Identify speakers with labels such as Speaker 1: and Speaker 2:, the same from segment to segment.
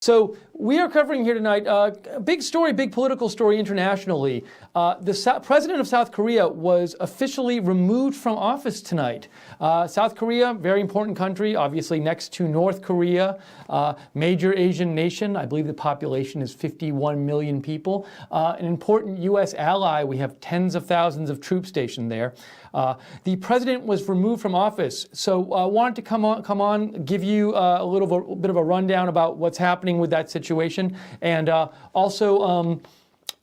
Speaker 1: So we are covering here tonight a big story, big political story internationally. The president of South Korea was officially removed from office tonight. South Korea, very important country, obviously next to North Korea, major Asian nation. I believe the population is 51 million people. An important U.S. ally. We have tens of thousands of troops stationed there. The president was removed from office. So wanted to come on, give you a little bit of a rundown about what's happening with that situation, and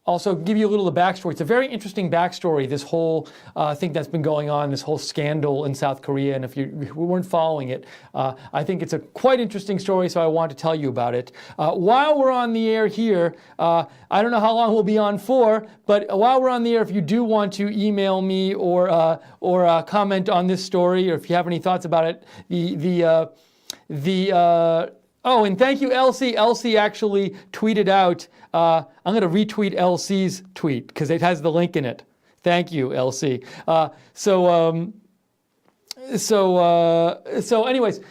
Speaker 1: also give you a little of the backstory. It's a very interesting backstory, this whole thing that's been going on, this whole scandal in South Korea. And if you weren't following it, I think it's a quite interesting story, so I want to tell you about it. While we're on the air here, I don't know how long we'll be on for, but while we're on the air, if you do want to email me or comment on this story, or if you have any thoughts about it, oh, and thank you, Elsie. Elsie actually tweeted out, I'm going to retweet Elsie's tweet because it has the link in it. Thank you, Elsie. So anyways,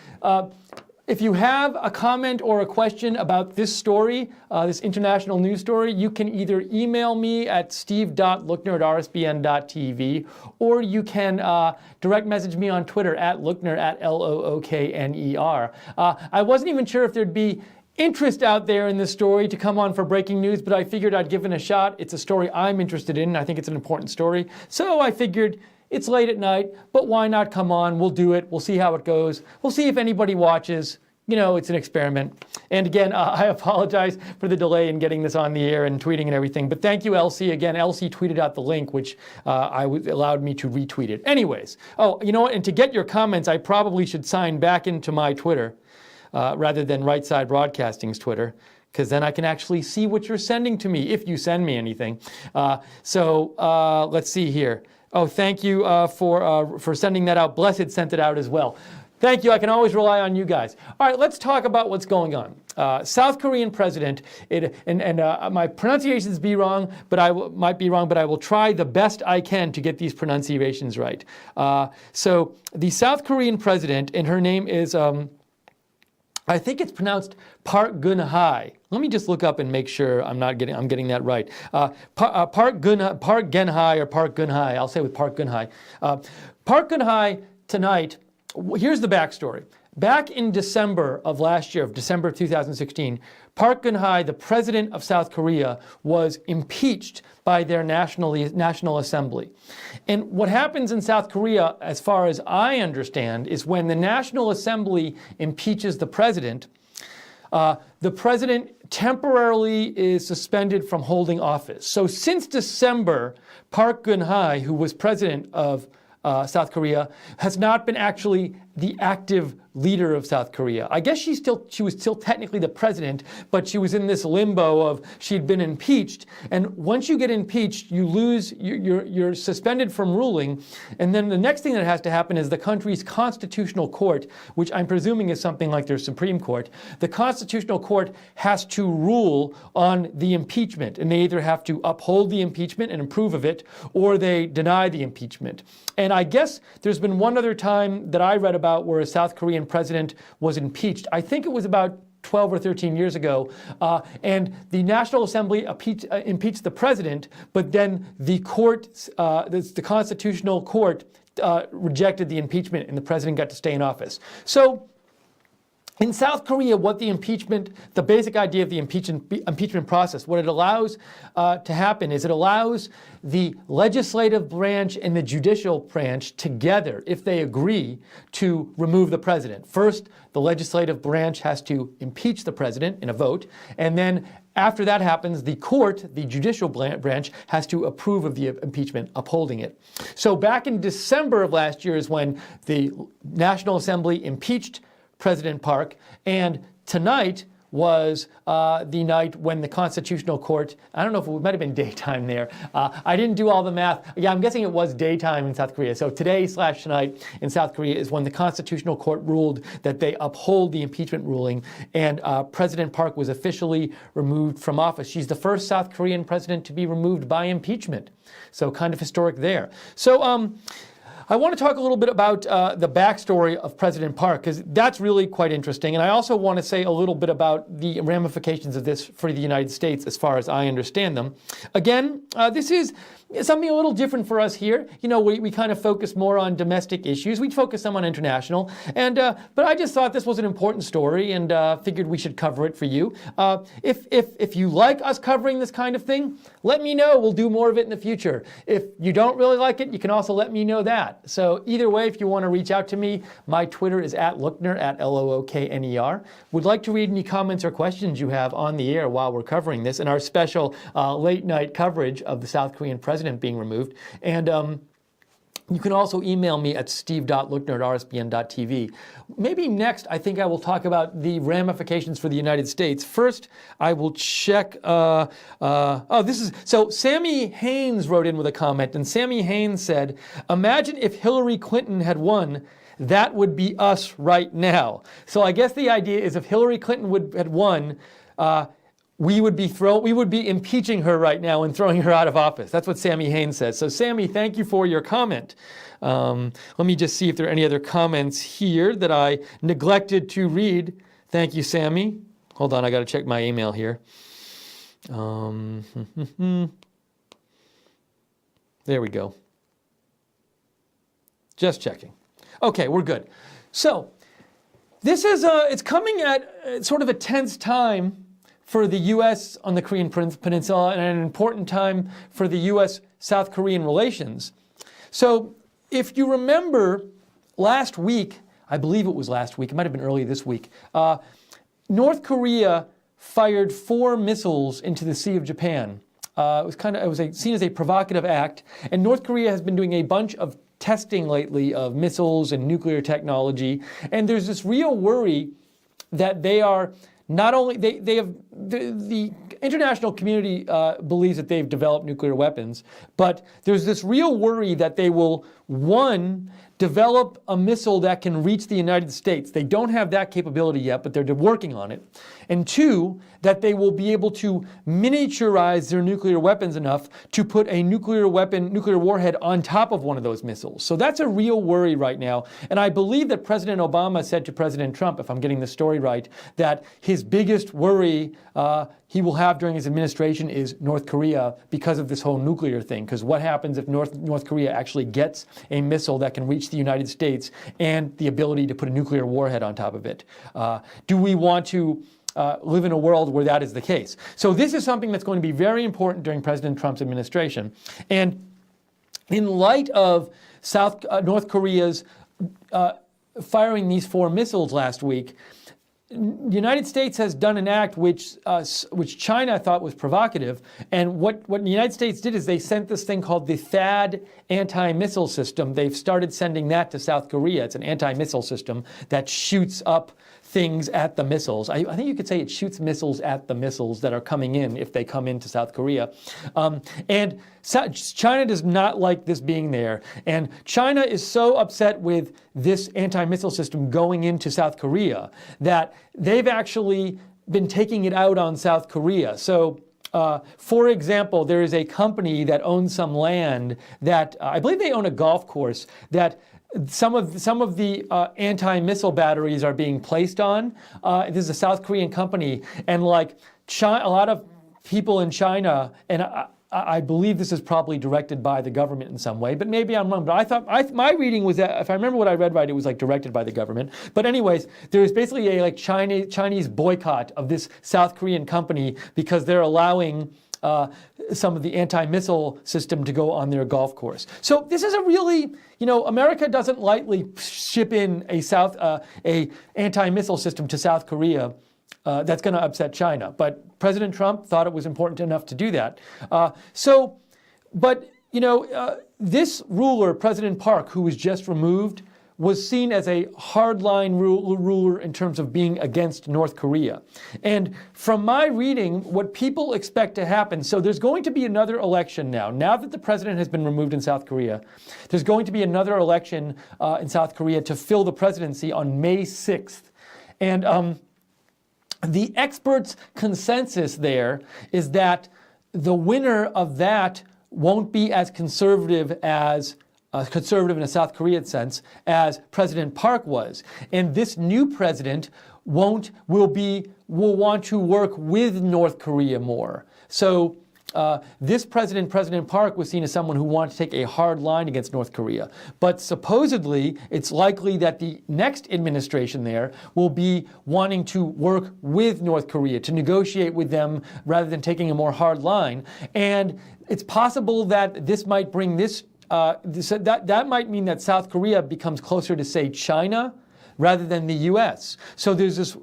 Speaker 1: if you have a comment or a question about this story, this international news story, you can either email me at steve.lookner@rsbn.tv, or you can direct message me on Twitter at Lookner, at Lookner. I wasn't even sure if there'd be interest out there in this story to come on for breaking news, but I figured I'd give it a shot. It's a story I'm interested in, and I think it's an important story. So I figured it's late at night, but why not come on? We'll do it. We'll see how it goes. We'll see if anybody watches. You know, it's an experiment. And again, I apologize for the delay in getting this on the air and tweeting and everything. But thank you, Elsie. Again, Elsie tweeted out the link, which allowed me to retweet it. Anyways, oh, you know what? And to get your comments, I probably should sign back into my Twitter rather than Right Side Broadcasting's Twitter, because then I can actually see what you're sending to me, if you send me anything. So let's see here. Oh, thank you for sending that out. Blessed sent it out as well. Thank you. I can always rely on you guys. All right, let's talk about what's going on. South Korean president, my pronunciations might be wrong, but I will try the best I can to get these pronunciations right. So the South Korean president, and her name is, I think it's pronounced Park Geun-hye. Let me just look up and make sure I'm getting that right. Park Geun-hye or Park Geun-hye. I'll say with Park Geun-hye. Park Geun-hye tonight. Here's the backstory. Back in December of last year, of December of 2016, Park Geun-hye, the president of South Korea, was impeached by their National Assembly. And what happens in South Korea, as far as I understand, is when the National Assembly impeaches the president temporarily is suspended from holding office. So since December, Park Geun-hye, who was president of South Korea, has not been actually the active leader of South Korea. I guess she was still technically the president, but she was in this limbo of she'd been impeached. And once you get impeached, you lose, you're suspended from ruling. And then the next thing that has to happen is the country's constitutional court, which I'm presuming is something like their Supreme Court. The constitutional court has to rule on the impeachment, and they either have to uphold the impeachment and approve of it, or they deny the impeachment. And I guess there's been one other time that I read about where a South Korean president was impeached. I think it was about 12 or 13 years ago, and the National Assembly impeached the president, but then the court, the Constitutional Court, rejected the impeachment, and the president got to stay in office. So in South Korea, what the basic idea of the impeachment process, what it allows to happen is it allows the legislative branch and the judicial branch together, if they agree, to remove the president. First, the legislative branch has to impeach the president in a vote, and then after that happens, the court, the judicial branch, has to approve of the impeachment, upholding it. So back in December of last year is when the National Assembly impeached President Park, and tonight was the night when the Constitutional Court, I don't know if it might have been daytime there. I didn't do all the math. Yeah, I'm guessing it was daytime in South Korea. So today/tonight in South Korea is when the Constitutional Court ruled that they uphold the impeachment ruling, and President Park was officially removed from office. She's the first South Korean president to be removed by impeachment. So kind of historic there. So I want to talk a little bit about the backstory of President Park, because that's really quite interesting. And I also want to say a little bit about the ramifications of this for the United States as far as I understand them. Again, this is something a little different for us here. You know, we kind of focus more on domestic issues. We focus some on international. And but I just thought this was an important story and figured we should cover it for you. If you like us covering this kind of thing, let me know. We'll do more of it in the future. If you don't really like it, you can also let me know that. So either way, if you want to reach out to me, my Twitter is @Lookner, @LOOKNER. Would like to read any comments or questions you have on the air while we're covering this in our special late night coverage of the South Korean president being removed. And you can also email me at steve.lookner@rsbn.tv. Maybe next, I think I will talk about the ramifications for the United States. First, I will check. So Sammy Haynes wrote in with a comment, and Sammy Haynes said, "Imagine if Hillary Clinton had won. That would be us right now." So I guess the idea is if Hillary Clinton had won, we would be impeaching her right now and throwing her out of office. That's what Sammy Haynes says. So Sammy, thank you for your comment. Let me just see if there are any other comments here that I neglected to read. Thank you, Sammy. Hold on, I got to check my email here. There we go. Just checking. Okay, we're good. So this is it's coming at sort of a tense time for the U.S. on the Korean Peninsula and an important time for the U.S.-South Korean relations. So if you remember last week, I believe it was last week, it might have been early this week, North Korea fired 4 missiles into the Sea of Japan. It was seen as a provocative act, and North Korea has been doing a bunch of testing lately of missiles and nuclear technology, and there's this real worry that they are not only, the international community believes that they've developed nuclear weapons, but there's this real worry that they will, one, develop a missile that can reach the United States. They don't have that capability yet, but they're working on it. And two, that they will be able to miniaturize their nuclear weapons enough to put a nuclear warhead on top of one of those missiles. So that's a real worry right now. And I believe that President Obama said to President Trump, if I'm getting the story right, that his biggest worry he will have during his administration is North Korea because of this whole nuclear thing. Because what happens if North Korea actually gets a missile that can reach the United States and the ability to put a nuclear warhead on top of it? Do we want to live in a world where that is the case? So this is something that's going to be very important during President Trump's administration. And in light of North Korea's firing these 4 missiles last week, the United States has done an act which China thought was provocative, and what the United States did is they sent this thing called the THAAD anti-missile system. They've started sending that to South Korea. It's an anti-missile system that shoots up things at the missiles. I think you could say it shoots missiles at the missiles that are coming in if they come into South Korea. And China does not like this being there. And China is so upset with this anti-missile system going into South Korea that they've actually been taking it out on South Korea. So for example, there is a company that owns some land that I believe they own a golf course that some of the anti-missile batteries are being placed on. This is a South Korean company, and like a lot of people in China, and I believe this is probably directed by the government in some way, but maybe I'm wrong. But I thought my reading was that, if I remember what I read right, it was like directed by the government. But anyways, there is basically a like Chinese boycott of this South Korean company because they're allowing some of the anti-missile system to go on their golf course. So this is a really, America doesn't lightly ship in a anti-missile system to South Korea that's going to upset China. But President Trump thought it was important enough to do that. This ruler, President Park, who was just removed, was seen as a hardline ruler in terms of being against North Korea. And from my reading, what people expect to happen, so there's going to be another election now. Now that the president has been removed in South Korea, there's going to be another election in South Korea to fill the presidency on May 6th. And the experts' consensus there is that the winner of that won't be as conservative as conservative in a South Korean sense, as President Park was. And this new president will want to work with North Korea more. So this president, President Park, was seen as someone who wanted to take a hard line against North Korea. But supposedly, it's likely that the next administration there will be wanting to work with North Korea, to negotiate with them rather than taking a more hard line. And it's possible that this might bring that might mean that South Korea becomes closer to, say, China rather than the U.S. So there's this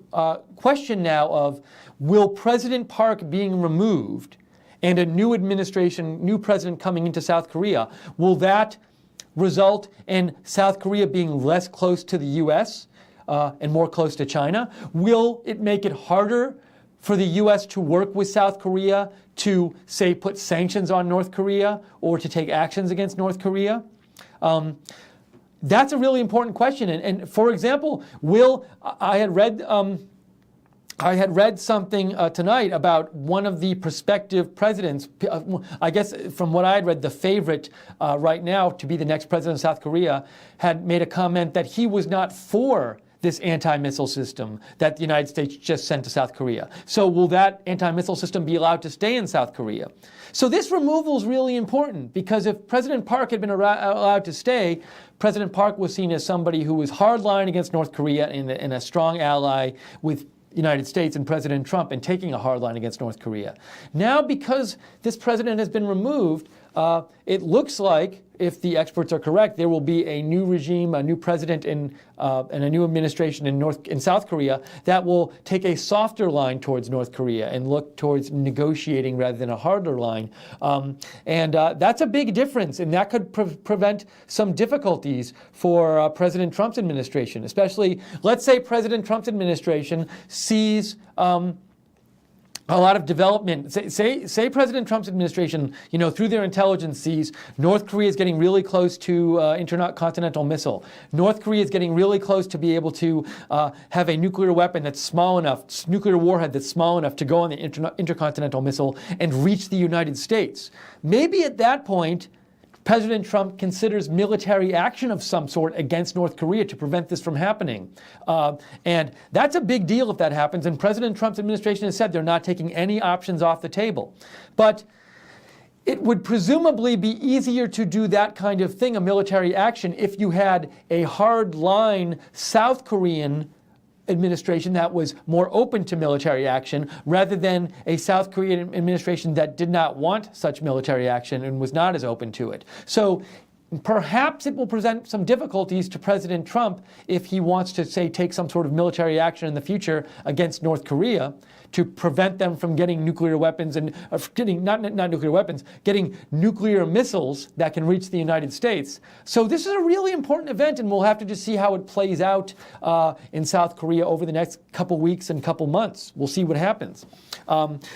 Speaker 1: question now of, will President Park being removed and a new administration, new president coming into South Korea, will that result in South Korea being less close to the U.S. And more close to China? Will it make it harder for the U.S. to work with South Korea to, say, put sanctions on North Korea or to take actions against North Korea? That's a really important question. And for example, I had read something tonight about one of the prospective presidents, I guess from what I had read, the favorite right now to be the next president of South Korea, had made a comment that he was not for this anti-missile system that the United States just sent to South Korea. So will that anti-missile system be allowed to stay in South Korea? So this removal is really important, because if President Park had been allowed to stay, President Park was seen as somebody who was hardline against North Korea and a strong ally with United States and President Trump in taking a hard line against North Korea. Now, because this president has been removed, it looks like, if the experts are correct, there will be a new regime, a new president, and a new administration in South Korea that will take a softer line towards North Korea and look towards negotiating rather than a harder line. That's a big difference, and that could prevent some difficulties for President Trump's administration, especially, let's say President Trump's administration sees a lot of development. Say President Trump's administration, through their intelligence sees North Korea is getting really close to intercontinental missile. North Korea is getting really close to be able to have a nuclear weapon that's small enough, nuclear warhead that's small enough to go on the intercontinental missile and reach the United States. Maybe at that point, President Trump considers military action of some sort against North Korea to prevent this from happening. And that's a big deal if that happens. And President Trump's administration has said they're not taking any options off the table. But it would presumably be easier to do that kind of thing, a military action, if you had a hard-line South Korean administration that was more open to military action, rather than a South Korean administration that did not want such military action and was not as open to it. So perhaps it will present some difficulties to President Trump if he wants to, say, take some sort of military action in the future against North Korea to prevent them from getting nuclear weapons and getting not nuclear weapons, getting nuclear missiles that can reach the United States. So this is a really important event, and we'll have to just see how it plays out in South Korea over the next couple weeks and couple months. We'll see what happens.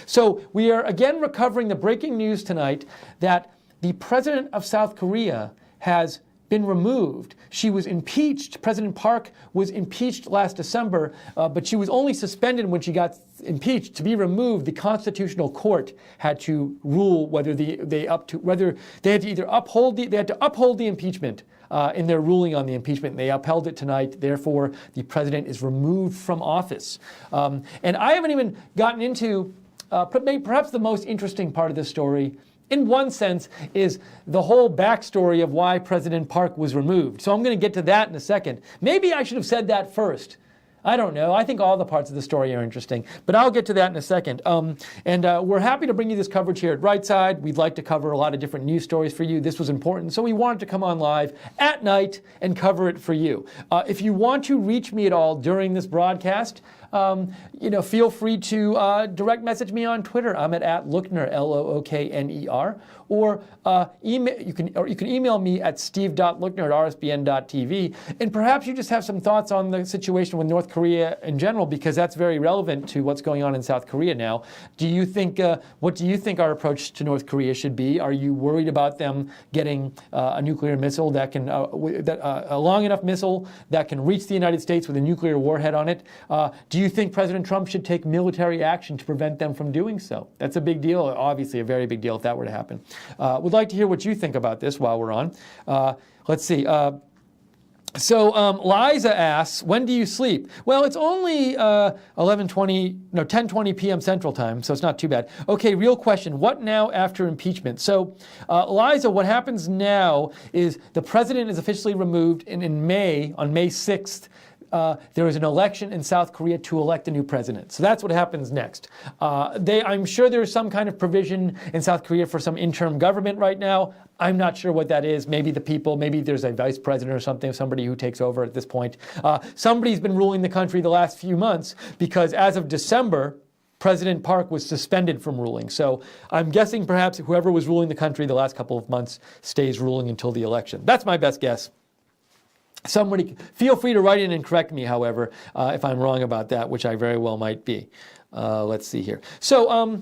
Speaker 1: So we are again recovering the breaking news tonight that the president of South Korea has been removed. She was impeached. President Park was impeached last December, but she was only suspended when she got impeached. To be removed, the Constitutional Court had to rule whether they had to uphold the impeachment in their ruling on the impeachment. They upheld it tonight. Therefore, the president is removed from office. And I haven't even gotten into perhaps the most interesting part of this story, in one sense, is the whole backstory of why President Park was removed. So I'm going to get to that in a second. Maybe I should have said that first. I don't know. I think all the parts of the story are interesting, but I'll get to that in a second. We're happy to bring you this coverage here at Right Side. We'd like to cover a lot of different news stories for you. This was important, so we wanted to come on live at night and cover it for you. If you want to reach me at all during this broadcast, feel free to direct message me on Twitter. I'm at Lookner, Lookner, or you can email me at steve.lookner@rsbn.tv. And perhaps you just have some thoughts on the situation with North Korea in general, because that's very relevant to what's going on in South Korea now. What do you think our approach to North Korea should be? Are you worried about them getting a nuclear missile that can, a long enough missile that can reach the United States with a nuclear warhead on it? Do you think President Trump should take military action to prevent them from doing so? That's a big deal, obviously a very big deal if that were to happen. Would like to hear what you think about this while we're on. Let's see. Liza asks, when do you sleep? Well, it's only 10:20 p.m. Central Time, so it's not too bad. Okay, real question. What now after impeachment? So, Liza, what happens now is the president is officially removed, and on May 6th, there is an election in South Korea to elect a new president. So that's what happens next. I'm sure there's some kind of provision in South Korea for some interim government right now. I'm not sure what that is. Maybe maybe there's a vice president or something, somebody who takes over at this point. Somebody's been ruling the country the last few months because as of December, President Park was suspended from ruling. So I'm guessing perhaps whoever was ruling the country the last couple of months stays ruling until the election. That's my best guess. Somebody, feel free to write in and correct me, however, if I'm wrong about that, which I very well might be. Let's see here. So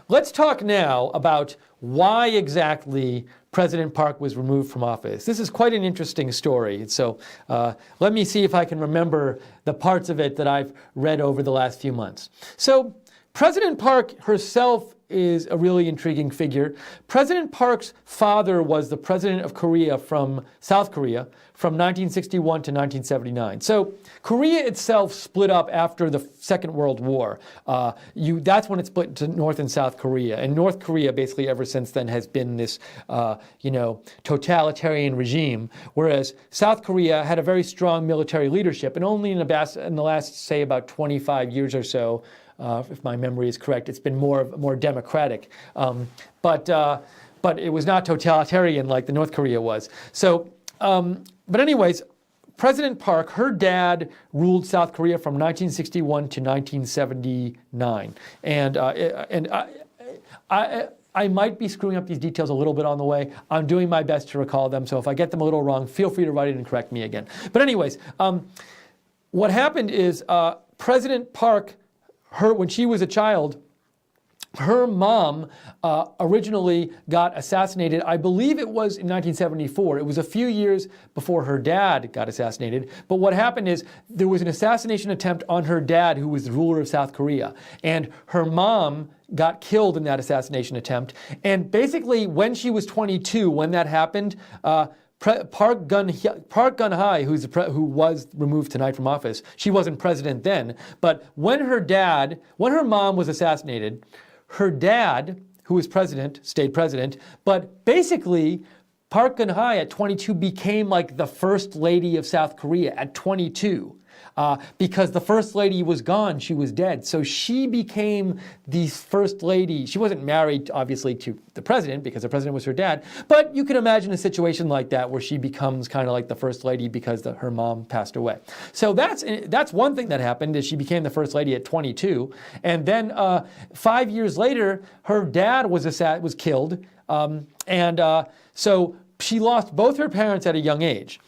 Speaker 1: let's talk now about why exactly President Park was removed from office. This is quite an interesting story. So let me see if I can remember the parts of it that I've read over the last few months. So President Park herself is a really intriguing figure. President Park's father was the president of Korea from South Korea from 1961 to 1979. So Korea itself split up after the Second World War. That's when it split into North and South Korea. And North Korea basically ever since then has been this, totalitarian regime, whereas South Korea had a very strong military leadership. And only in the last, say, about 25 years or so, if my memory is correct, it's been more democratic. But it was not totalitarian like the North Korea was. So, but anyways, President Park, her dad ruled South Korea from 1961 to 1979. And I might be screwing up these details a little bit on the way. I'm doing my best to recall them. So if I get them a little wrong, feel free to write it and correct me again. But anyways, what happened is President Park, when she was a child, her mom originally got assassinated. I believe it was in 1974. It was a few years before her dad got assassinated. But what happened is there was an assassination attempt on her dad, who was the ruler of South Korea. And her mom got killed in that assassination attempt. And basically, when she was 22, when that happened, Park Geun-hye, who was removed tonight from office, she wasn't president then, but when her mom was assassinated, her dad, who was president, stayed president, but basically Park Geun-hye at 22 became like the first lady of South Korea at 22. Because the first lady was gone, she was dead. So she became the first lady. She wasn't married, obviously, to the president because the president was her dad. But you can imagine a situation like that where she becomes kind of like the first lady because her mom passed away. So that's one thing that happened, is she became the first lady at 22. And then 5 years later, her dad was killed. So she lost both her parents at a young age.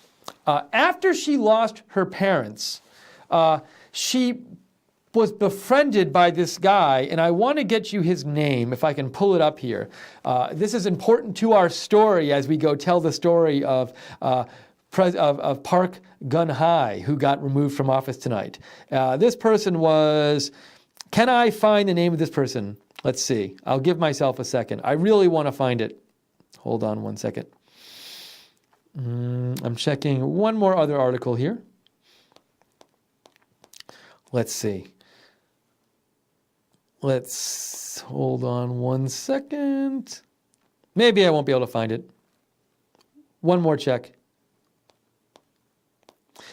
Speaker 1: After she lost her parents, she was befriended by this guy, and I want to get you his name, if I can pull it up here. This is important to our story as we go tell the story of Park Geun-hye, who got removed from office tonight. This person was, can I find the name of this person? Let's see. I'll give myself a second. I really want to find it. Hold on one second. I'm checking one more other article here. Let's see. Let's hold on one second. Maybe I won't be able to find it. One more check.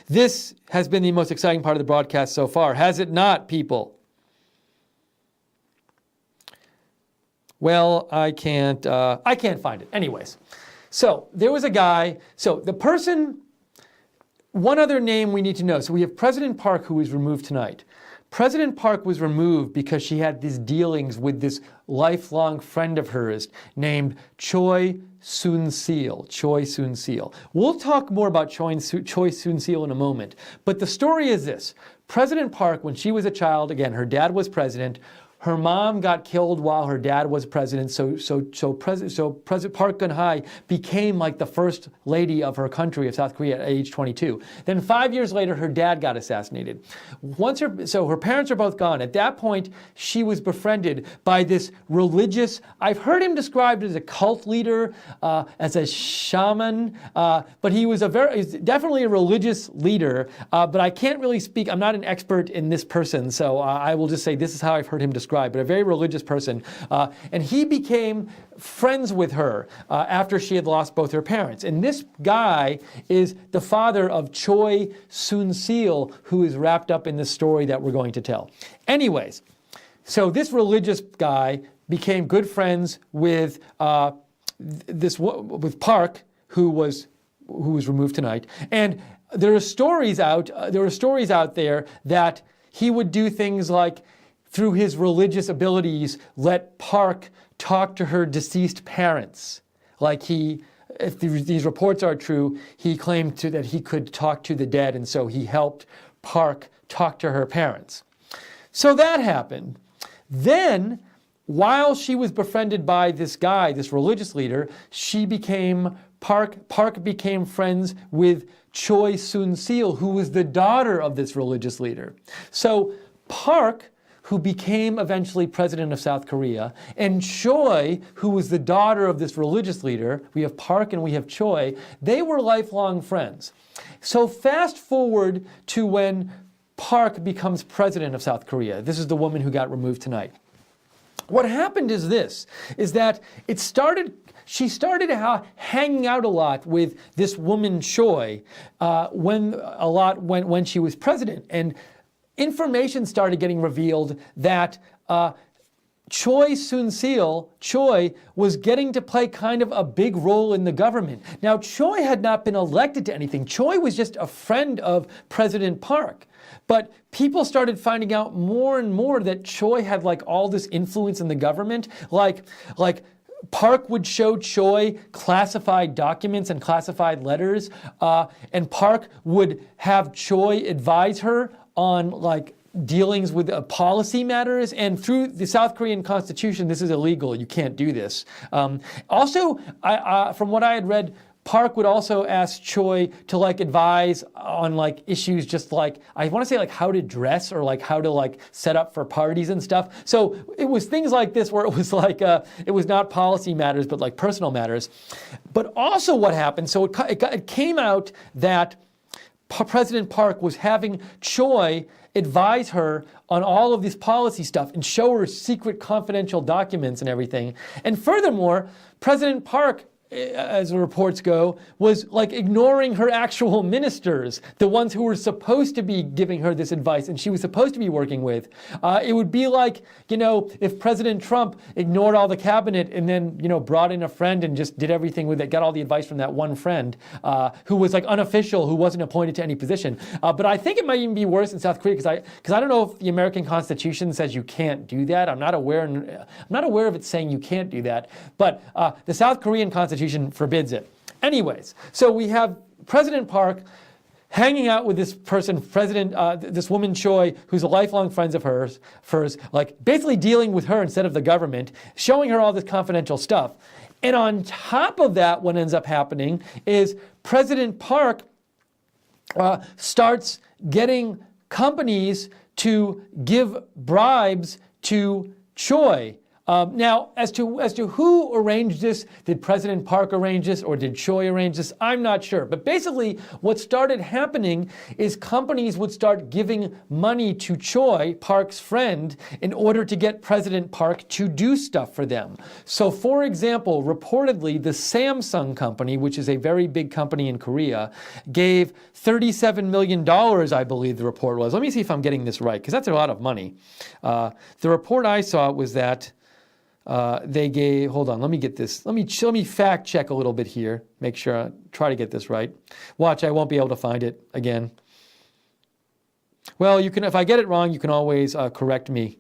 Speaker 1: This has been the most exciting part of the broadcast so far, has it not, people? Well, I can't find it. Anyways. So there was a guy, one other name we need to know. So we have President Park, who was removed tonight. President Park was removed because she had these dealings with this lifelong friend of hers named Choi Soon-sil. Choi Soon-sil. We'll talk more about Choi Soon-sil in a moment. But the story is this. President Park, when she was a child, again, her dad was president, Her mom got killed while her dad was president, so President Park Geun-hye became like the first lady of her country, of South Korea, at age 22. Then 5 years later, her dad got assassinated. So her parents are both gone. At that point, she was befriended by this religious, I've heard him described as a cult leader, as a shaman, but he's definitely a religious leader, but I can't really speak, I'm not an expert in this person, so I will just say this is how I've heard him described, but a very religious person. And he became friends with her after she had lost both her parents. And this guy is the father of Choi Soon-sil, who is wrapped up in the story that we're going to tell. Anyways, so this religious guy became good friends with with Park, who was removed tonight. And there are stories out there that he would do things like, through his religious abilities, let Park talk to her deceased parents. Like if these reports are true, he claimed that he could talk to the dead, and so he helped Park talk to her parents. So that happened. Then, while she was befriended by this guy, this religious leader, Park became friends with Choi Soon-sil, who was the daughter of this religious leader. So Park, who became eventually president of South Korea, and Choi, who was the daughter of this religious leader, we have Park and we have Choi, they were lifelong friends. So fast forward to when Park becomes president of South Korea. This is the woman who got removed tonight. What happened is that she started hanging out a lot with this woman Choi when she was president, and information started getting revealed that Choi Soon-sil, Choi, was getting to play kind of a big role in the government. Now, Choi had not been elected to anything. Choi was just a friend of President Park. But people started finding out more and more that Choi had like all this influence in the government. Like Park would show Choi classified documents and classified letters, and Park would have Choi advise her on like dealings with policy matters, and through the South Korean constitution, this is illegal. You can't do this. Also, from what I had read, Park would also ask Choi to like advise on like issues just like, I want to say like how to dress or like how to like set up for parties and stuff. So it was things like this where it was like, it was not policy matters, but like personal matters. But also what happened, so it came out that President Park was having Choi advise her on all of this policy stuff and show her secret confidential documents and everything. And furthermore, President Park, as the reports go, was like ignoring her actual ministers, the ones who were supposed to be giving her this advice and she was supposed to be working with. It would be like, if President Trump ignored all the cabinet and then, brought in a friend and just did everything with it, got all the advice from that one friend who was like unofficial, who wasn't appointed to any position. But I think it might even be worse in South Korea because I don't know if the American Constitution says you can't do that. I'm not aware of it saying you can't do that. But the South Korean Constitution forbids it. Anyways, so we have President Park hanging out with this person, this woman Choi, who's a lifelong friend of hers, like basically dealing with her instead of the government, showing her all this confidential stuff. And on top of that, what ends up happening is President Park starts getting companies to give bribes to Choi. Now, as to who arranged this, did President Park arrange this or did Choi arrange this? I'm not sure. But basically, what started happening is companies would start giving money to Choi, Park's friend, in order to get President Park to do stuff for them. So, for example, reportedly, the Samsung company, which is a very big company in Korea, gave $37 million, I believe the report was. Let me see if I'm getting this right, because that's a lot of money. The report I saw was that they gave, hold on, let me get this. Let me fact check a little bit here. Make sure, try to get this right. Watch, I won't be able to find it again. Well, you can, if I get it wrong, you can always correct me.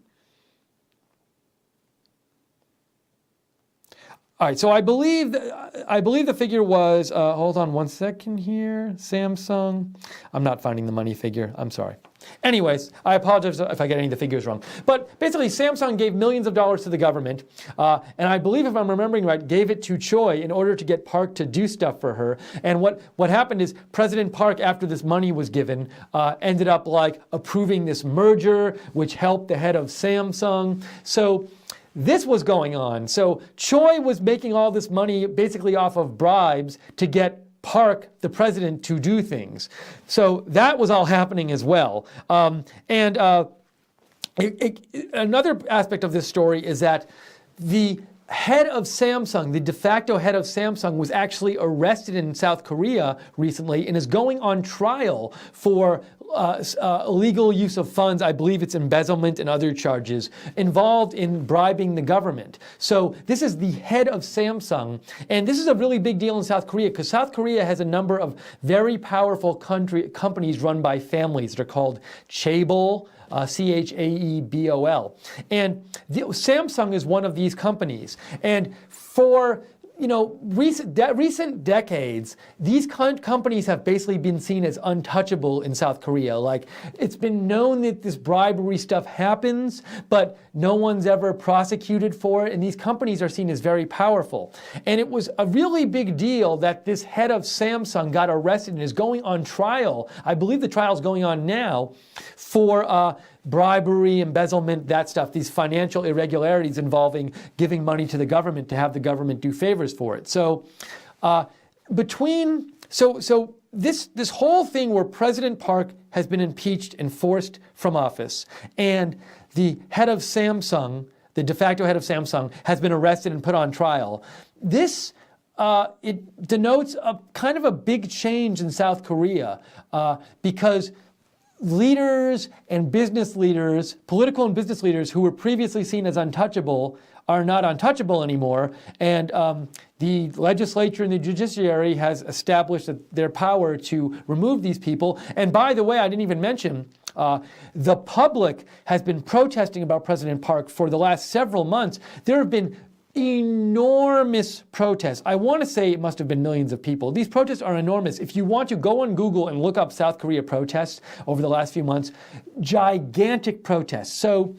Speaker 1: All right, so I believe the figure was, hold on one second here, Samsung. I'm not finding the money figure, I'm sorry. Anyways, I apologize if I get any of the figures wrong. But basically, Samsung gave millions of dollars to the government, and I believe, if I'm remembering right, gave it to Choi in order to get Park to do stuff for her. And what happened is President Park, after this money was given, ended up like approving this merger, which helped the head of Samsung. So this was going on. So Choi was making all this money basically off of bribes to get Park, the president, to do things. So that was all happening as well. Another aspect of this story is that the head of Samsung, the de facto head of Samsung, was actually arrested in South Korea recently and is going on trial for illegal use of funds. I believe it's embezzlement and other charges involved in bribing the government. So this is the head of Samsung, and this is a really big deal in South Korea because South Korea has a number of very powerful companies run by families that are called chaebol. Chaebol. And Samsung is one of these companies. And for recent decades, these companies have basically been seen as untouchable in South Korea. Like, it's been known that this bribery stuff happens, but no one's ever prosecuted for it, and these companies are seen as very powerful. And it was a really big deal that this head of Samsung got arrested and is going on trial. I believe the trial's going on now for bribery, embezzlement, that stuff, these financial irregularities involving giving money to the government to have the government do favors for it. So this whole thing where President Park has been impeached and forced from office, and the head of Samsung, the de facto head of Samsung, has been arrested and put on trial. This it denotes a kind of a big change in South Korea because leaders and business leaders, political and business leaders who were previously seen as untouchable, are not untouchable anymore. And the legislature and the judiciary has established their power to remove these people. And by the way, I didn't even mention, the public has been protesting about President Park for the last several months. There have been enormous protests. I want to say it must have been millions of people. These protests are enormous. If you want to go on Google and look up South Korea protests over the last few months, gigantic protests. So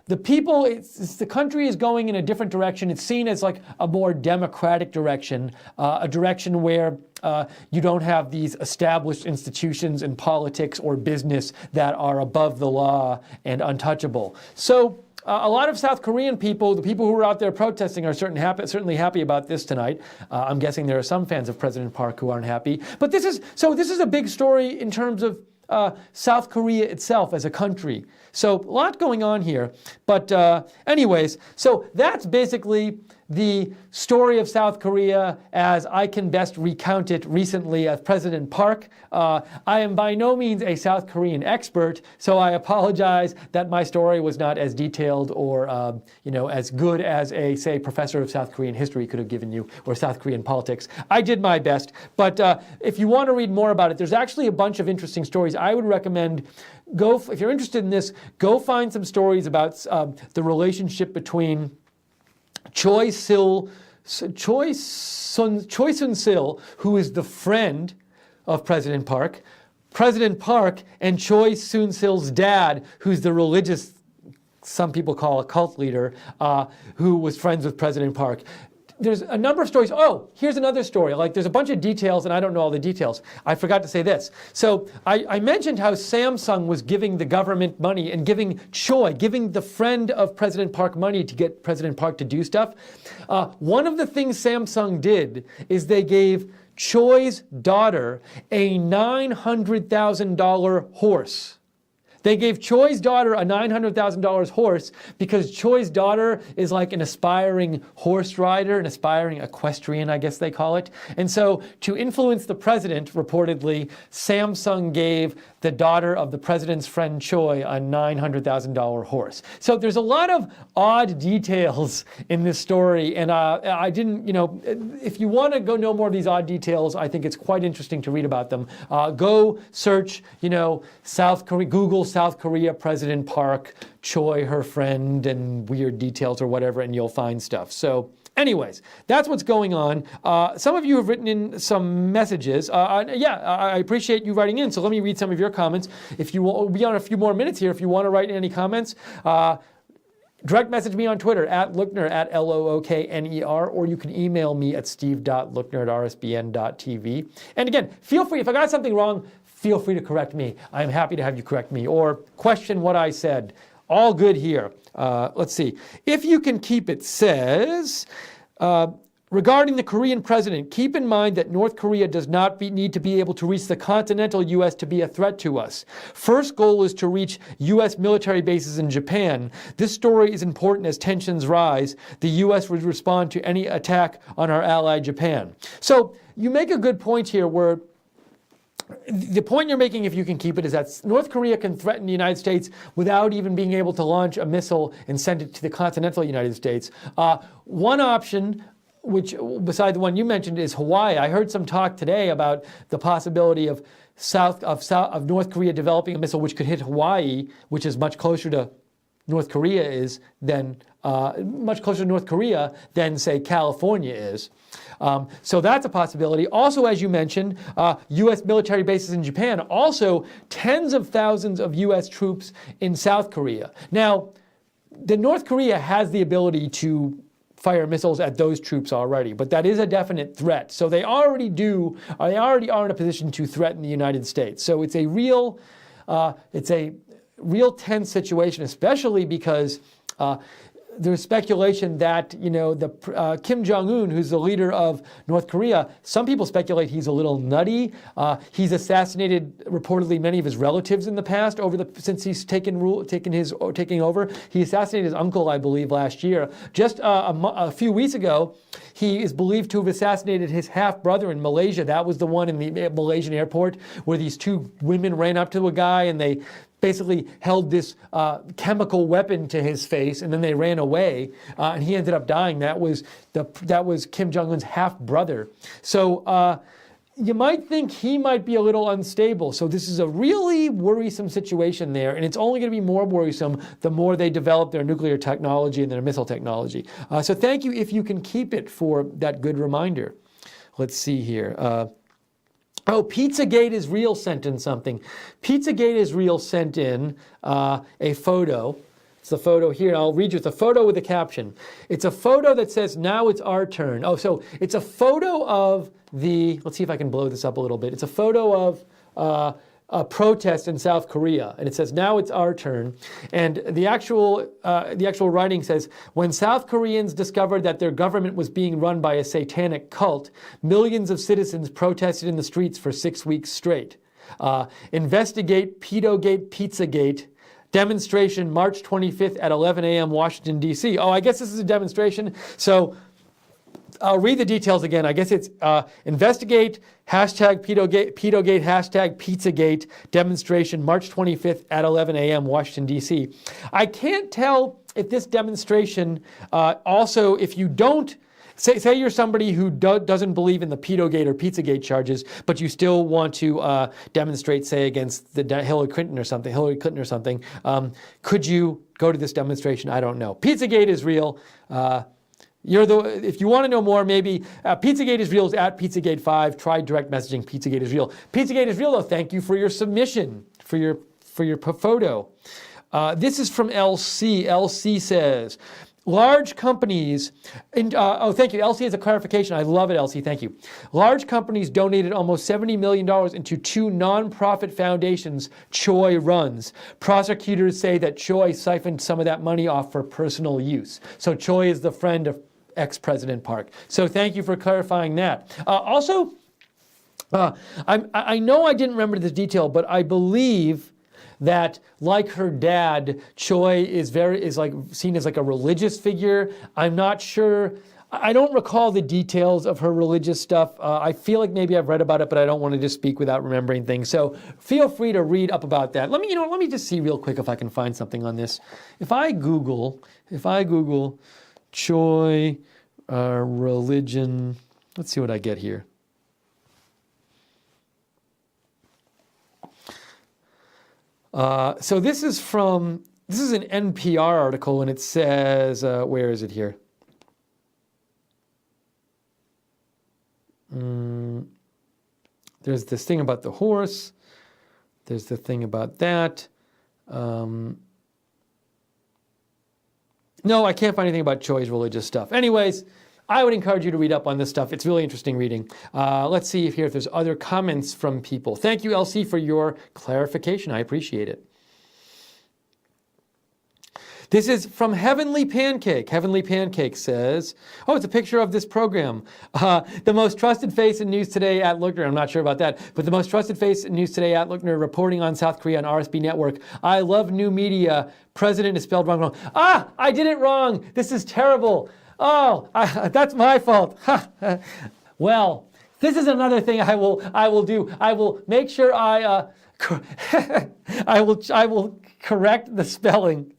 Speaker 1: the people, the country is going in a different direction. It's seen as like a more democratic direction, a direction where you don't have these established institutions in politics or business that are above the law and untouchable. So a lot of South Korean people, the people who were out there protesting, are certainly happy about this tonight. I'm guessing there are some fans of President Park who aren't happy. But this is a big story in terms of South Korea itself as a country. So a lot going on here. But anyways, so that's basically the story of South Korea as I can best recount it recently as President Park. I am by no means a South Korean expert, so I apologize that my story was not as detailed or as good as a, say, professor of South Korean history could have given you, or South Korean politics. I did my best, but if you want to read more about it, there's actually a bunch of interesting stories. I would recommend if you're interested in this, go find some stories about the relationship between Choi Soon-sil, who is the friend of President Park, and Choi Soon-sil's dad, who's the religious, some people call a cult leader, who was friends with President Park. There's a number of stories. Oh, here's another story. Like, there's a bunch of details, and I don't know all the details. I forgot to say this. So I mentioned how Samsung was giving the government money and giving the friend of President Park money to get President Park to do stuff. One of the things Samsung did is they gave Choi's daughter a $900,000 horse. They gave Choi's daughter a $900,000 horse because Choi's daughter is like an aspiring horse rider, an aspiring equestrian, I guess they call it. And so to influence the president, reportedly, Samsung gave the daughter of the president's friend Choi a $900,000 horse. So there's a lot of odd details in this story. And I didn't, if you want to go know more of these odd details, I think it's quite interesting to read about them. Go search, South Korea, Google South Korea President Park, Choi, her friend, and weird details or whatever, and you'll find stuff. So Anyways, that's what's going on. Some of you have written in some messages. I appreciate you writing in. So let me read some of your comments. If you will, we'll be on a few more minutes here. If you want to write in any comments, direct message me on Twitter at Lookner, at Lookner, or you can email me at steve.lookner@rsbn.tv. And again, feel free, if I got something wrong, feel free to correct me. I'm happy to have you correct me or question what I said. All good here. Let's see. If you can keep it says, regarding the Korean president, keep in mind that North Korea does not need to be able to reach the continental U.S. to be a threat to us. First goal is to reach U.S. military bases in Japan. This story is important as tensions rise. The U.S. would respond to any attack on our ally Japan. So you make a good point here where the point you're making, if you can keep it, is that North Korea can threaten the United States without even being able to launch a missile and send it to the continental United States. One option, which beside the one you mentioned, is Hawaii. I heard some talk today about the possibility of North Korea developing a missile which could hit Hawaii, which is much closer to North Korea than say California is. So that's a possibility. Also, as you mentioned, U.S. military bases in Japan. Also, tens of thousands of U.S. troops in South Korea. Now, North Korea has the ability to fire missiles at those troops already, but that is a definite threat. So they already are in a position to threaten the United States. So it's a real tense situation, especially because there's speculation that, Kim Jong-un, who's the leader of North Korea, some people speculate he's a little nutty. He's assassinated reportedly many of his relatives in the past since he's taking over. He assassinated his uncle, I believe, last year. Just a few weeks ago, he is believed to have assassinated his half-brother in Malaysia. That was the one in the Malaysian airport where these two women ran up to a guy and they basically held this chemical weapon to his face, and then they ran away, and he ended up dying. That was Kim Jong-un's half-brother. So you might think he might be a little unstable. So this is a really worrisome situation there, and it's only going to be more worrisome the more they develop their nuclear technology and their missile technology. So thank you if you can keep it for that good reminder. Let's see here. Pizzagate is Real sent in something. Pizzagate is Real sent in a photo. It's the photo here. I'll read you. It's a photo with a caption. It's a photo that says, "Now it's our turn." So it's a photo of let's see if I can blow this up a little bit. It's a photo of a protest in South Korea, and it says, "Now it's our turn." And the actual writing says, "When South Koreans discovered that their government was being run by a satanic cult, millions of citizens protested in the streets for 6 weeks straight. Investigate Pedogate, Pizzagate. Demonstration March 25th at 11 a.m. Washington, D.C." I guess this is a demonstration. So I'll read the details again. I guess it's investigate, #Pedogate, #Pizzagate, demonstration March 25th at 11 a.m. Washington, D.C. I can't tell if this demonstration also, if you don't, say you're somebody who doesn't believe in the Pedogate or Pizzagate charges, but you still want to demonstrate, say, against Hillary Clinton or something, could you go to this demonstration? I don't know. Pizzagate is Real. If you want to know more, maybe Pizzagate is Real is at Pizzagate5. Try direct messaging Pizzagate is Real. Pizzagate is Real, though. Thank you for your submission, for your photo. This is from LC. LC says, large companies, thank you. LC has a clarification. I love it, LC. Thank you. Large companies donated almost $70 million into two nonprofit foundations Choi runs. Prosecutors say that Choi siphoned some of that money off for personal use. So Choi is the friend of ex-President Park. So thank you for clarifying that. Also, I know I didn't remember this detail, but I believe that, like her dad, Choi is seen as like a religious figure. I'm not sure. I don't recall the details of her religious stuff. I feel like maybe I've read about it, but I don't want to just speak without remembering things. So feel free to read up about that. Let me just see real quick if I can find something on this. If I Google Choi religion, let's see what I get here. So this is an NPR article, and it says, where is it here? There's this thing about the horse. There's the thing about that. No, I can't find anything about Choi's religious stuff. Anyways, I would encourage you to read up on this stuff. It's really interesting reading. Let's see if there's other comments from people. Thank you, LC, for your clarification. I appreciate it. This is from Heavenly Pancake. Heavenly Pancake says, oh, it's a picture of this program. The most trusted face in News Today at Lookner. I'm not sure about that, but the most trusted face in News Today at Lookner reporting on South Korea on RSB Network. I love new media. President is spelled wrong. Ah, I did it wrong. This is terrible. Oh, that's my fault. Well, this is another thing I will do. I will make sure I will correct the spelling.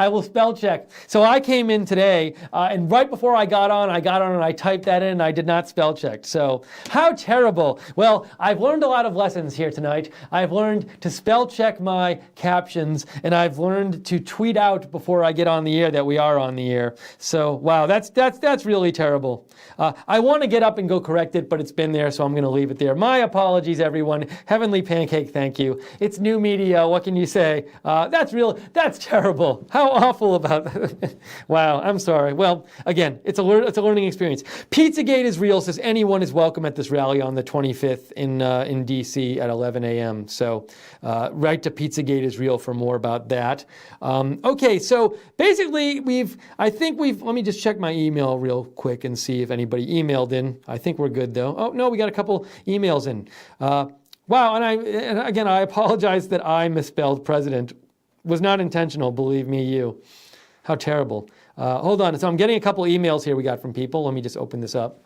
Speaker 1: I will spell check. So I came in today, and right before I got on and I typed that in, and I did not spell check. So how terrible. Well, I've learned a lot of lessons here tonight. I've learned to spell check my captions, and I've learned to tweet out before I get on the air that we are on the air. So wow, that's really terrible. I want to get up and go correct it, but it's been there, so I'm going to leave it there. My apologies, everyone. Heavenly Pancake, thank you. It's new media. What can you say? That's terrible. How awful about that. Wow, I'm sorry. Well, again, it's a learning experience. Pizzagate is real, says anyone is welcome at this rally on the 25th in D.C. at 11 a.m. So write to Pizzagate is real for more about that. Okay, so basically let me just check my email real quick and see if anybody emailed in. I think we're good though. Oh, no, we got a couple emails in. Wow, and again, I apologize that I misspelled president. Was not intentional, believe me, you. How terrible. Hold on. So I'm getting a couple emails here we got from people. Let me just open this up.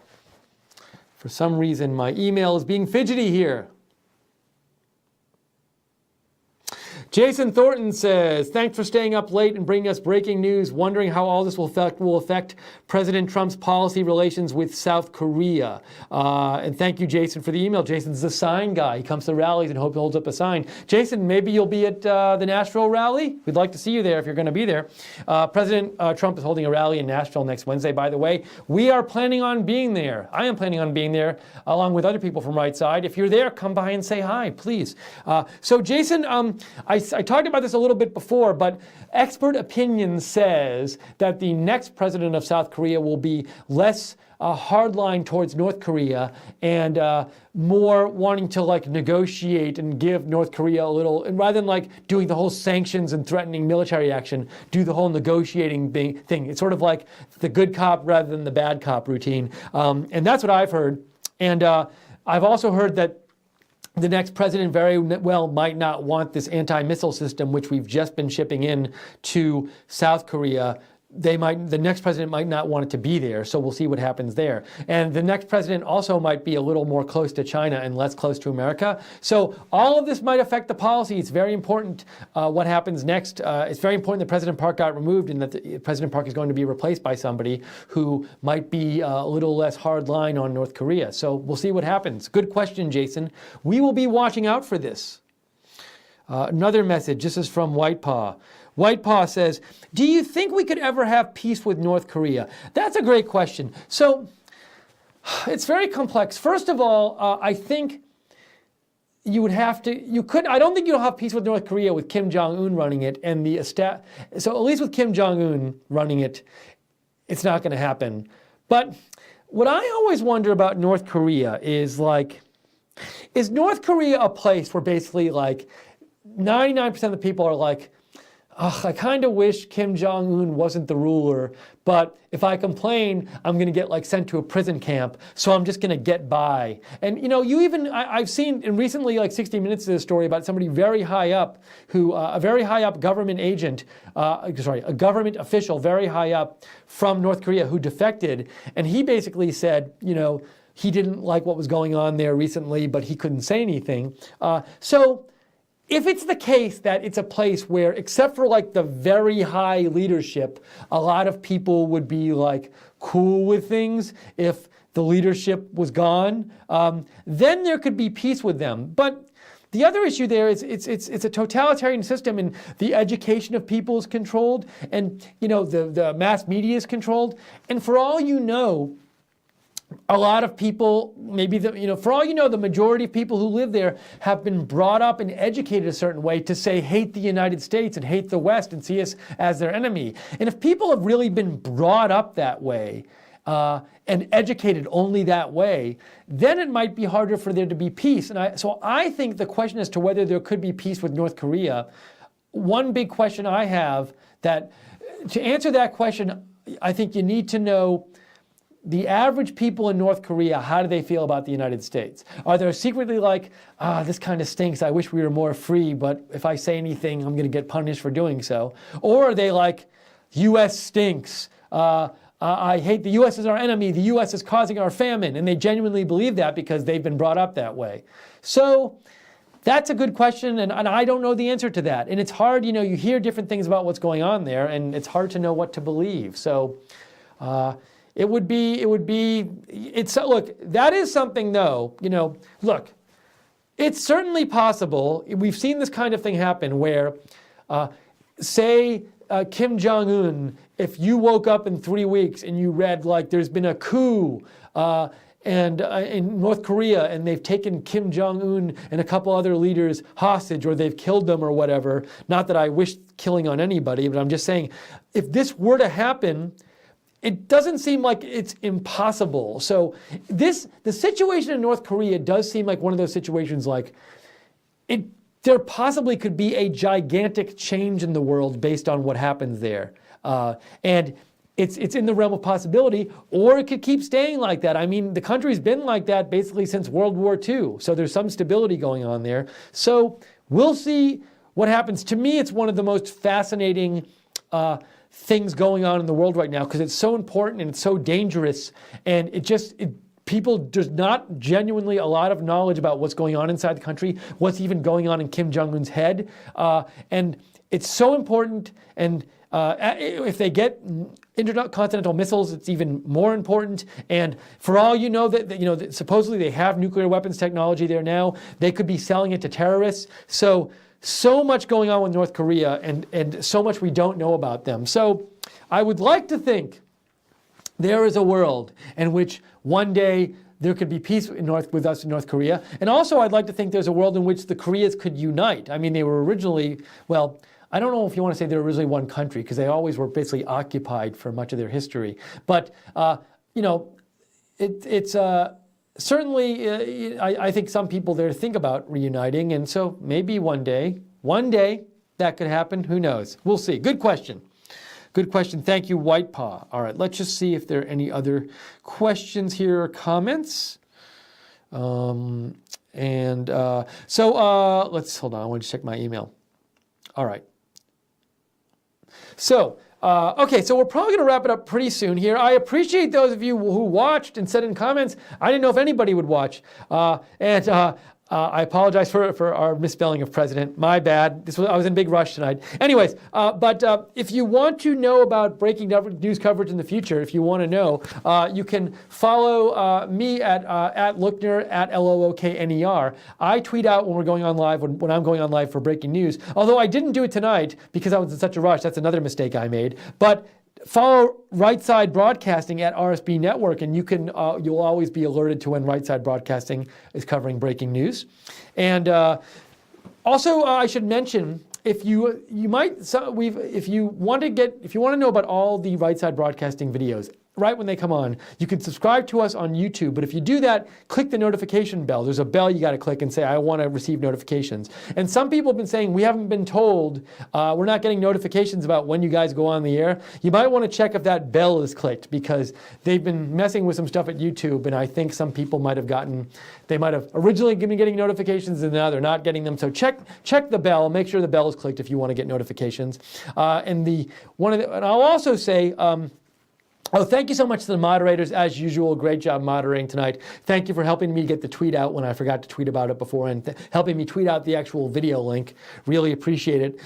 Speaker 1: For some reason, my email is being fidgety here. Jason Thornton says, thanks for staying up late and bringing us breaking news, wondering how all this will affect President Trump's policy relations with South Korea. And thank you, Jason, for the email. Jason's the sign guy. He comes to rallies and holds up a sign. Jason, maybe you'll be at the Nashville rally? We'd like to see you there if you're going to be there. President Trump is holding a rally in Nashville next Wednesday, by the way. We are planning on being there. I am planning on being there along with other people from Right Side. If you're there, come by and say hi, please. So, Jason, I talked about this a little bit before, but expert opinion says that the next president of South Korea will be less hardline towards North Korea and more wanting to negotiate and give North Korea a little, and rather than doing the whole sanctions and threatening military action, do the whole negotiating thing. It's sort of like the good cop rather than the bad cop routine. And that's what I've heard. And I've also heard that the next president very well might not want this anti-missile system, which we've just been shipping in to South Korea. The next president might not want it to be there, so we'll see what happens there. And the next president also might be a little more close to China and less close to America. So all of this might affect the policy. It's very important what happens next. It's very important that President Park got removed and that President Park is going to be replaced by somebody who might be a little less hard line on North Korea. So we'll see what happens. Good question, Jason. We will be watching out for this. Another message. This is from White Paw. White Paw says, do you think we could ever have peace with North Korea? That's a great question. So it's very complex. First of all, I think I don't think you'll have peace with North Korea with Kim Jong-un running it so at least with Kim Jong-un running it, it's not going to happen. But what I always wonder about North Korea is is North Korea a place where basically 99% of the people are I kind of wish Kim Jong-un wasn't the ruler, but if I complain, I'm going to get sent to a prison camp, so I'm just going to get by. And I've seen recently 60 Minutes of this story about somebody very high up a very high up government agent, a government official very high up from North Korea who defected, and he basically said, he didn't like what was going on there recently, but he couldn't say anything. So if it's the case that it's a place where, except for the very high leadership, a lot of people would be cool with things if the leadership was gone, then there could be peace with them. But the other issue there is it's a totalitarian system, and the education of people is controlled, and the mass media is controlled, and for all you know, a lot of people, maybe, for all you know, the majority of people who live there have been brought up and educated a certain way to say hate the United States and hate the West and see us as their enemy. And if people have really been brought up that way and educated only that way, then it might be harder for there to be peace. And so I think the question as to whether there could be peace with North Korea, one big question I have, that to answer that question, I think you need to know the average people in North Korea. How do they feel about the United States? Are they secretly like, this kind of stinks, I wish we were more free, but if I say anything, I'm going to get punished for doing so? Or are they like, U.S. stinks, I hate the U.S. is our enemy, the U.S. is causing our famine, and they genuinely believe that because they've been brought up that way? So that's a good question, and I don't know the answer to that. And it's hard, you hear different things about what's going on there, and it's hard to know what to believe. So look, that is something though, look, it's certainly possible. We've seen this kind of thing happen where, say, Kim Jong-un, if you woke up in 3 weeks and you read like there's been a coup and in North Korea and they've taken Kim Jong-un and a couple other leaders hostage, or they've killed them or whatever, not that I wish killing on anybody, but I'm just saying, if this were to happen, it doesn't seem like it's impossible. So the situation in North Korea does seem like one of those situations like there possibly could be a gigantic change in the world based on what happens there. And it's in the realm of possibility, or it could keep staying like that. I mean, the country's been like that basically since World War II. So there's some stability going on there. So we'll see what happens. To me, it's one of the most fascinating things going on in the world right now because it's so important and it's so dangerous, and people, there's not genuinely a lot of knowledge about what's going on inside the country, what's even going on in Kim Jong-un's head, and it's so important. And if they get intercontinental missiles, it's even more important. And for all you know, that supposedly they have nuclear weapons technology there now, they could be selling it to terrorists. So much going on with North Korea, and so much we don't know about them. So I would like to think there is a world in which one day there could be peace with us in North Korea. And also I'd like to think there's a world in which the Koreas could unite. I mean, they were originally, well, I don't know if you want to say they were originally one country, because they always were basically occupied for much of their history. But, it's certainly, I think some people there think about reuniting, and so maybe one day that could happen. Who knows? We'll see. Good question. Good question. Thank you, White Paw. All right, let's just see if there are any other questions here or comments. Let's hold on. I want to check my email. All right. So, okay, so we're probably going to wrap it up pretty soon here. I appreciate those of you who watched and said in comments. I didn't know if anybody would watch. I apologize for our misspelling of president. My bad. I was in a big rush tonight. Anyways, but if you want to know about breaking news coverage in the future, if you want to know, you can follow me at Lookner, at LOOKNER. I tweet out when we're going on live, when I'm going on live for breaking news. Although I didn't do it tonight because I was in such a rush. That's another mistake I made. But follow Right Side Broadcasting at RSB Network, and you'll always be alerted to when Right Side Broadcasting is covering breaking news. And also, I should mention, if you want to know about all the Right Side Broadcasting videos right when they come on, you can subscribe to us on YouTube. But if you do that, click the notification bell. There's a bell you got to click and say, I want to receive notifications. And some people have been saying, we haven't been told, we're not getting notifications about when you guys go on the air. You might want to check if that bell is clicked, because they've been messing with some stuff at YouTube, and I think some people might have originally been getting notifications and now they're not getting them. So check the bell, make sure the bell is clicked if you want to get notifications. And I'll also say, thank you so much to the moderators. As usual, great job moderating tonight. Thank you for helping me get the tweet out when I forgot to tweet about it before, and helping me tweet out the actual video link. Really appreciate it.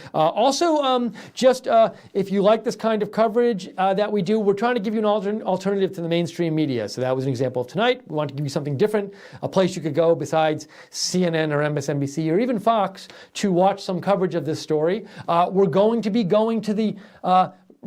Speaker 1: If you like this kind of coverage that we do, we're trying to give you an alternative to the mainstream media. So that was an example of tonight. We want to give you something different, a place you could go besides CNN or MSNBC or even Fox to watch some coverage of this story. We're going to be going to the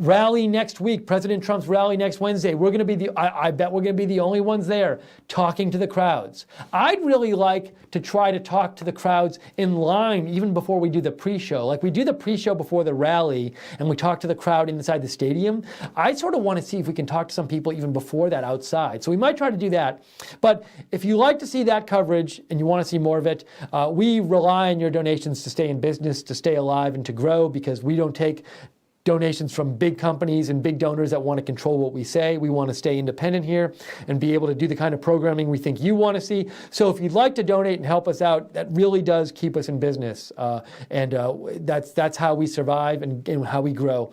Speaker 1: rally next week, President Trump's rally next Wednesday, we're going to be I bet we're going to be the only ones there talking to the crowds. I'd really like to try to talk to the crowds in line even before we do the pre-show. Like we do the pre-show before the rally and we talk to the crowd inside the stadium. I sort of want to see if we can talk to some people even before that outside. So we might try to do that. But if you like to see that coverage and you want to see more of it, we rely on your donations to stay in business, to stay alive, and to grow, because we don't take donations from big companies and big donors that want to control what we say. We want to stay independent here and be able to do the kind of programming we think you want to see. So if you'd like to donate and help us out, that really does keep us in business. That's how we survive and how we grow.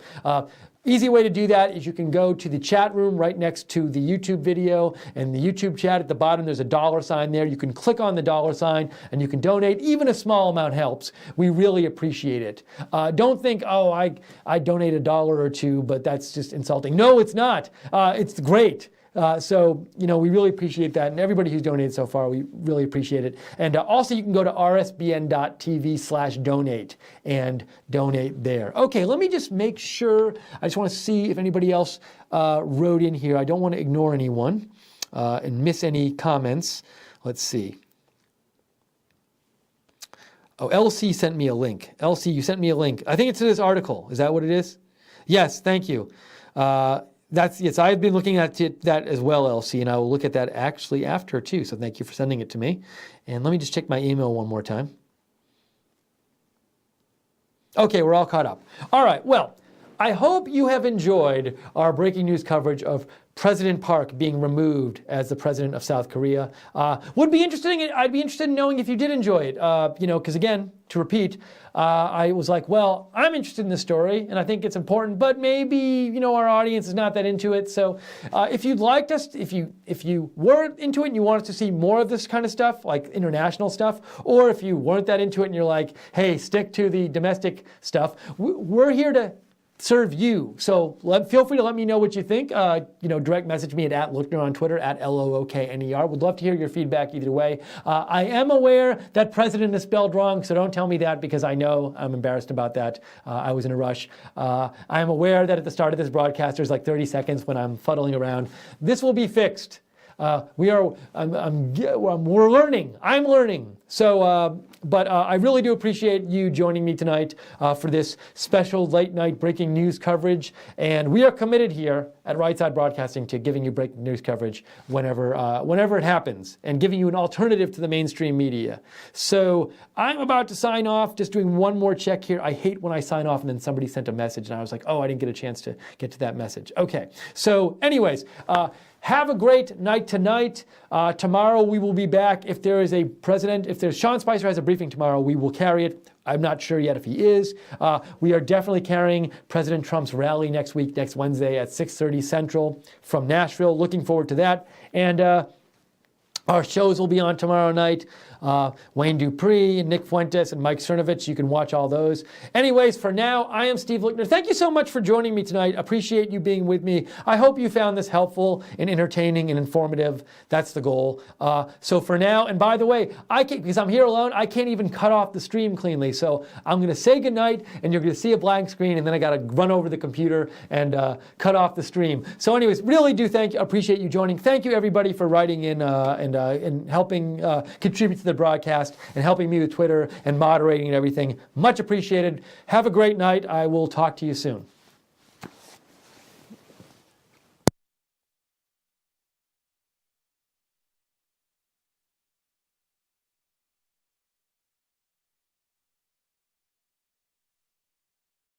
Speaker 1: Easy way to do that is you can go to the chat room right next to the YouTube video, and the YouTube chat at the bottom, there's a $ there. You can click on the $ and you can donate. Even a small amount helps. We really appreciate it. Don't think, oh, I donate $1 or $2, but that's just insulting. No, it's not. It's great. So, we really appreciate that. And everybody who's donated so far, we really appreciate it. And also you can go to rsbn.tv/donate and donate there. Okay, let me just make sure. I just want to see if anybody else wrote in here. I don't want to ignore anyone and miss any comments. Let's see. Oh, LC sent me a link. LC, you sent me a link. I think it's to this article. Is that what it is? Yes, thank you. Yes, I've been looking at that as well, LC, and I will look at that actually after too. So thank you for sending it to me. And let me just check my email one more time. Okay, we're all caught up. All right, well, I hope you have enjoyed our breaking news coverage of President Park being removed as the president of South Korea. I'd be interested in knowing if you did enjoy it. Because again, to repeat, I was like, well, I'm interested in this story and I think it's important, but maybe, our audience is not that into it. So if you'd liked us, if you were into it and you want us to see more of this kind of stuff, like international stuff, or if you weren't that into it and you're like, hey, stick to the domestic stuff, we're here to serve you. So feel free to let me know what you think. Direct message me at Lookner on Twitter, at LOOKNER. Would love to hear your feedback either way. I am aware that president is spelled wrong, so don't tell me that because I know I'm embarrassed about that. I was in a rush. I am aware that at the start of this broadcast, there's like 30 seconds when I'm fuddling around. This will be fixed. We're learning. I'm learning. So, but I really do appreciate you joining me tonight for this special late night breaking news coverage. And we are committed here at Right Side Broadcasting to giving you breaking news coverage whenever it happens and giving you an alternative to the mainstream media. So I'm about to sign off, just doing one more check here. I hate when I sign off and then somebody sent a message and I was like, oh, I didn't get a chance to get to that message. Okay. So anyways, have a great night tonight. Tomorrow we will be back. If there's Sean Spicer has a briefing tomorrow, we will carry it. I'm not sure yet if he is. We are definitely carrying President Trump's rally next Wednesday at 6:30 Central from Nashville. Looking forward to that. And our shows will be on tomorrow night. Wayne Dupree, Nick Fuentes, and Mike Cernovich. You can watch all those. Anyways, for now, I am Steve Lickner. Thank you so much for joining me tonight. Appreciate you being with me. I hope you found this helpful and entertaining and informative. That's the goal. So for now, and by the way, because I'm here alone, I can't even cut off the stream cleanly. So I'm going to say goodnight, and you're going to see a blank screen, and then I got to run over the computer and cut off the stream. So anyways, really do appreciate you joining. Thank you, everybody, for writing in and helping contribute to the broadcast and helping me with Twitter and moderating and everything. Much appreciated. Have a great night. I will talk to you soon.